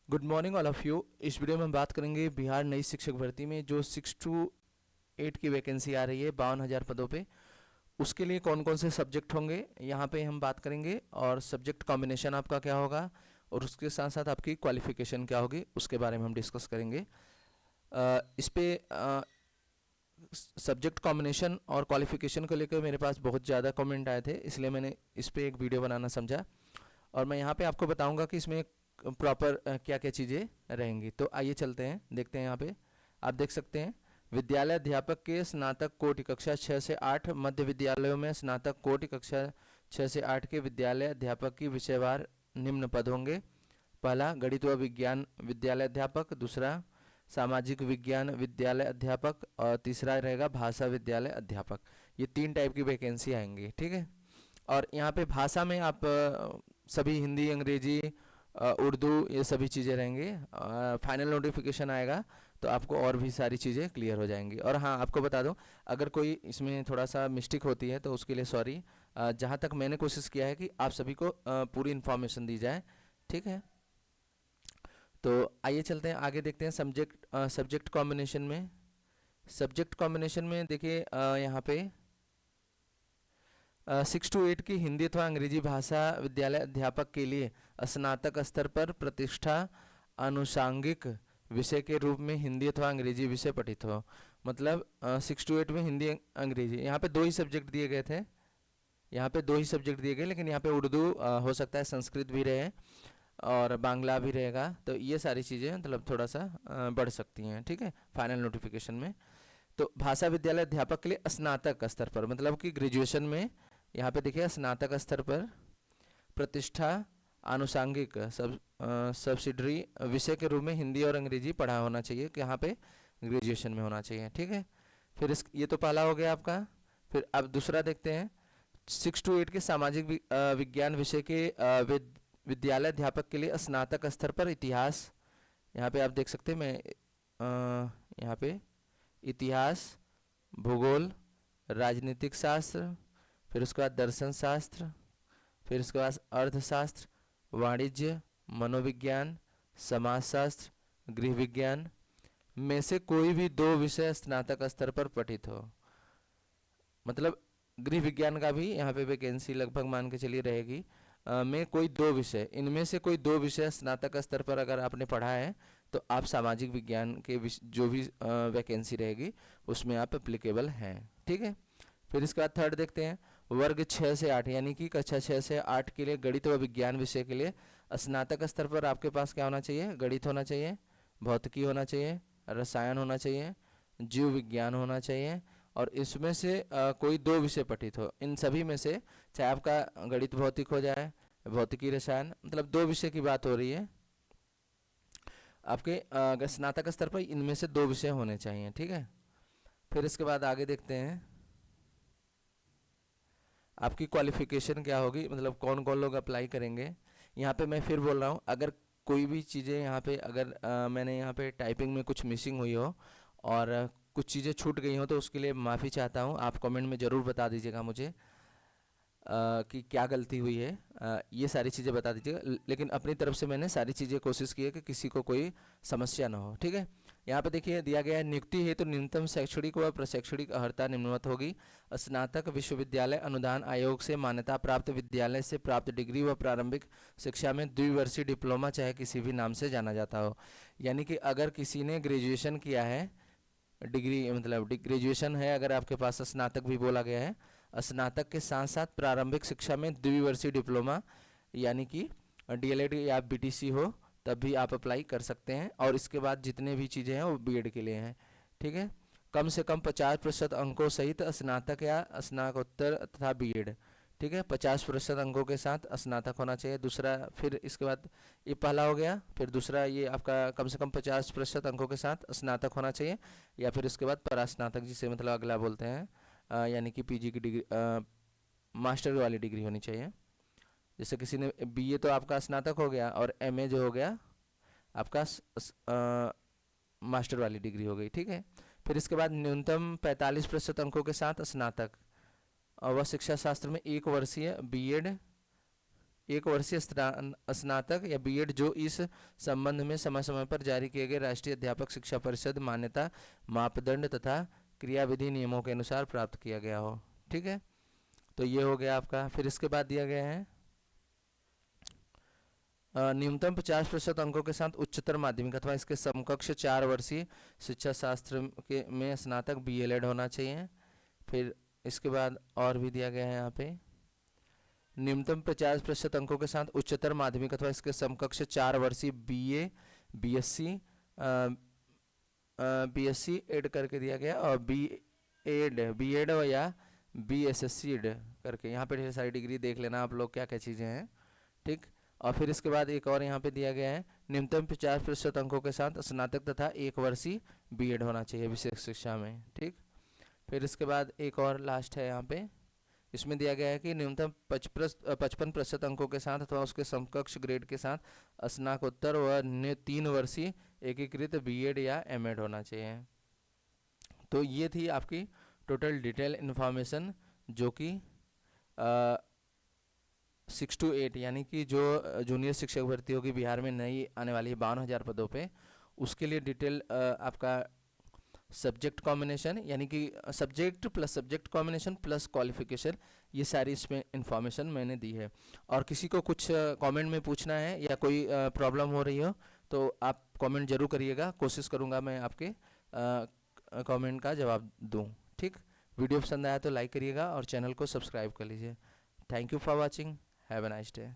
Good morning all of you. इस video में हम बात करेंगे बिहार नई शिक्षक भर्ती में जो 6 to 8 की वैकेंसी आ रही है 52,000 पदों पे। उसके लिए कौन कौन से सब्जेक्ट होंगे यहाँ पे हम बात करेंगे, और सब्जेक्ट कॉम्बिनेशन आपका क्या होगा, और उसके साथ साथ आपकी क्वालिफ़िकेशन क्या होगी उसके बारे में हम डिस्कस करेंगे। इस पे सब्जेक्ट कॉम्बिनेशन और क्वालिफ़िकेशन को लेकर मेरे पास बहुत ज़्यादा कमेंट आए थे, इसलिए मैंने इस पे एक वीडियो बनाना समझा, और मैं यहाँ पे आपको बताऊंगा कि इसमें प्रॉपर क्या क्या चीज़ें रहेंगी। तो आइए चलते हैं, देखते हैं। यहाँ पे आप देख सकते हैं, विद्यालय अध्यापक के स्नातक कोटि कक्षा 6 से 8, मध्य विद्यालयों में स्नातक कोटि कक्षा 6 से 8 के विद्यालय अध्यापक की विषयवार निम्न पद होंगे। पहला गणित व विज्ञान विद्यालय अध्यापक, दूसरा सामाजिक विज्ञान विद्यालय अध्यापक, और तीसरा रहेगा भाषा विद्यालय अध्यापक। ये 3 टाइप की वैकेंसी आएंगी, ठीक है। और यहाँ पे भाषा में आप सभी हिंदी, अंग्रेजी, उर्दू, ये सभी चीज़ें रहेंगी। फाइनल नोटिफिकेशन आएगा तो आपको और भी सारी चीज़ें क्लियर हो जाएंगी। और हाँ, आपको बता दूं, अगर कोई इसमें थोड़ा सा मिस्टेक होती है तो उसके लिए सॉरी। जहाँ तक मैंने कोशिश किया है कि आप सभी को पूरी इन्फॉर्मेशन दी जाए, ठीक है। तो आइए चलते हैं आगे, देखते हैं सब्जेक्ट कॉम्बिनेशन में। सब्जेक्ट कॉम्बिनेशन में देखिए, यहाँ पे 6 to 8 की हिंदी अथवा अंग्रेजी भाषा विद्यालय अध्यापक के लिए स्नातक स्तर पर प्रतिष्ठा आनुषांगिक विषय के रूप में हिंदी अथवा अंग्रेजी विषय पठित हो। मतलब 6 to 8 में हिंदी अंग्रेजी, यहाँ पे 2 ही सब्जेक्ट दिए गए थे, यहाँ पे 2 ही सब्जेक्ट दिए गए, लेकिन यहाँ पे उर्दू हो सकता है, संस्कृत भी रहे और बांग्ला भी रहेगा। तो ये सारी चीज़ें मतलब थोड़ा सा बढ़ सकती हैं, ठीक है, फाइनल नोटिफिकेशन में। तो भाषा विद्यालय अध्यापक के लिए स्नातक स्तर पर, मतलब कि ग्रेजुएशन में, यहाँ पे देखिए स्नातक स्तर पर प्रतिष्ठा आनुषांगिक सब्सिडरी विषय के रूप में हिंदी और अंग्रेजी पढ़ा होना चाहिए, कि यहाँ पे ग्रेजुएशन में होना चाहिए, ठीक है। फिर ये तो पहला हो गया आपका। फिर अब दूसरा देखते हैं, 6 to 8 के सामाजिक विज्ञान विषय के विद्यालय अध्यापक के लिए स्नातक स्तर पर इतिहास, यहाँ पे आप देख सकते हैं, मैं यहाँ पे इतिहास, भूगोल, राजनीतिक शास्त्र, फिर उसके बाद दर्शन शास्त्र, फिर उसके बाद अर्थशास्त्र, वाणिज्य, मनोविज्ञान, समाजशास्त्र, गृह विज्ञान में से कोई भी 2 विषय स्नातक स्तर पर पठित हो। मतलब गृह विज्ञान का भी यहाँ पे वैकेंसी लगभग मान के चलिए रहेगी, में कोई 2 विषय, इनमें से कोई 2 विषय स्नातक स्तर पर अगर आपने पढ़ा है तो आप सामाजिक विज्ञान के जो भी वैकेंसी रहेगी उसमें आप एप्लीकेबल हैं, ठीक है। फिर इसके बाद थर्ड देखते हैं, वर्ग 6 से 8 यानी कि कक्षा 6 से 8 के लिए गणित व विज्ञान विषय के लिए स्नातक स्तर पर आपके पास क्या होना चाहिए, गणित होना चाहिए, भौतिकी होना चाहिए, रसायन होना चाहिए, जीव विज्ञान होना चाहिए, और इसमें से कोई 2 विषय पठित हो। इन सभी में से, चाहे आपका गणित भौतिक हो जाए, भौतिकी रसायन, मतलब 2 विषय की बात हो रही है आपके स्नातक स्तर पर, इनमें से 2 विषय होने चाहिए, ठीक है। फिर इसके बाद आगे देखते हैं, आपकी क्वालिफिकेशन क्या होगी, मतलब कौन कौन लोग अप्लाई करेंगे। यहाँ पे मैं फिर बोल रहा हूँ, अगर कोई भी चीज़ें यहाँ पे, अगर मैंने यहाँ पे टाइपिंग में कुछ मिसिंग हुई हो और कुछ चीज़ें छूट गई हो तो उसके लिए माफ़ी चाहता हूँ। आप कमेंट में ज़रूर बता दीजिएगा मुझे कि क्या गलती हुई है, ये सारी चीज़ें बता दीजिएगा। लेकिन अपनी तरफ से मैंने सारी चीज़ें कोशिश की है कि किसी को कोई समस्या ना हो, ठीक है। यहाँ पे देखिए दिया गया है, नियुक्ति हेतु तो न्यूनतम शैक्षणिक व प्रशैक्षणिक अर्हता निम्नवत होगी। स्नातक विश्वविद्यालय अनुदान आयोग से मान्यता प्राप्त विद्यालय से प्राप्त डिग्री व प्रारंभिक शिक्षा में द्विवर्षीय डिप्लोमा, चाहे किसी भी नाम से जाना जाता हो। यानी कि अगर किसी ने ग्रेजुएशन किया है, डिग्री मतलब ग्रेजुएशन है, अगर आपके पास स्नातक भी बोला गया है, स्नातक के साथ साथ प्रारंभिक शिक्षा में द्विवर्षीय डिप्लोमा यानी कि डीएलएड या बीटीसी हो, तब भी आप अप्लाई कर सकते हैं। और इसके बाद जितने भी चीज़ें हैं वो बीएड के लिए हैं, ठीक है। कम से कम 50% अंकों सहित स्नातक या स्नातकोत्तर तथा बीएड, ठीक है, 50% अंकों के साथ स्नातक होना चाहिए। दूसरा, फिर इसके बाद ये पहला हो गया, फिर दूसरा ये आपका कम से कम 50% अंकों के साथ स्नातक होना चाहिए, या फिर इसके बाद परास्नातक, जिसे मतलब अगला बोलते हैं, यानी कि पीजी की डिग्री, मास्टर वाली डिग्री होनी चाहिए। जैसे किसी ने बीए तो आपका स्नातक हो गया, और एमए जो हो गया आपका मास्टर वाली डिग्री हो गई, ठीक है। फिर इसके बाद न्यूनतम 45% अंकों के साथ स्नातक, और वह शिक्षा शास्त्र में 1 वर्षीय बीएड एक वर्षीय स्नातक या बीएड जो इस संबंध में समय समय पर जारी किए गए राष्ट्रीय अध्यापक शिक्षा परिषद मान्यता मापदंड तथा क्रियाविधि नियमों के अनुसार प्राप्त किया गया हो। ठीक है, तो ये हो गया आपका। फिर इसके बाद दिया गया है न्यूनतम 50% अंकों के साथ उच्चतर माध्यमिक अथवा इसके समकक्ष 4 वर्षीय शिक्षा शास्त्र के में स्नातक बीएलएड होना चाहिए। फिर इसके बाद और भी दिया गया है यहाँ पे न्यूनतम 50% अंकों के साथ उच्चतर माध्यमिक अथवा इसके समकक्ष 4 वर्षीय बीए बीएससी बीएससी एड करके दिया गया और बीएड या बीएसएससी एड करके। यहाँ पे ढेर सारी डिग्री देख लेना आप लोग क्या क्या चीज़ें हैं। ठीक, और फिर इसके बाद एक और यहाँ पे दिया गया है न्यूनतम 50% अंकों के साथ स्नातक तथा 1 वर्षीय बीएड होना चाहिए विशेष शिक्षा में। ठीक, फिर इसके बाद एक और लास्ट है यहाँ पे, इसमें दिया गया है कि न्यूनतम 55% अंकों के साथ अथवा उसके समकक्ष ग्रेड के साथ स्नातकोत्तर व 3 वर्षीय एकीकृत बीएड या एमएड होना चाहिए। तो ये थी आपकी टोटल डिटेल इन्फॉर्मेशन जो कि 6 to 8 यानी कि जो जूनियर शिक्षक भर्ती होगी बिहार में नई आने वाली है 52,000 पदों पे, उसके लिए डिटेल आपका सब्जेक्ट कॉम्बिनेशन यानी कि subject plus subject combination plus qualification, ये सारी इसमें इंफॉर्मेशन मैंने दी है। और किसी को कुछ कमेंट में पूछना है या कोई प्रॉब्लम हो रही हो तो आप कमेंट जरूर करिएगा, कोशिश करूँगा मैं आपके कमेंट का जवाब दूँ। ठीक, वीडियो पसंद आया तो लाइक करिएगा और चैनल को सब्सक्राइब कर लीजिए। Thank you for watching, have a nice day.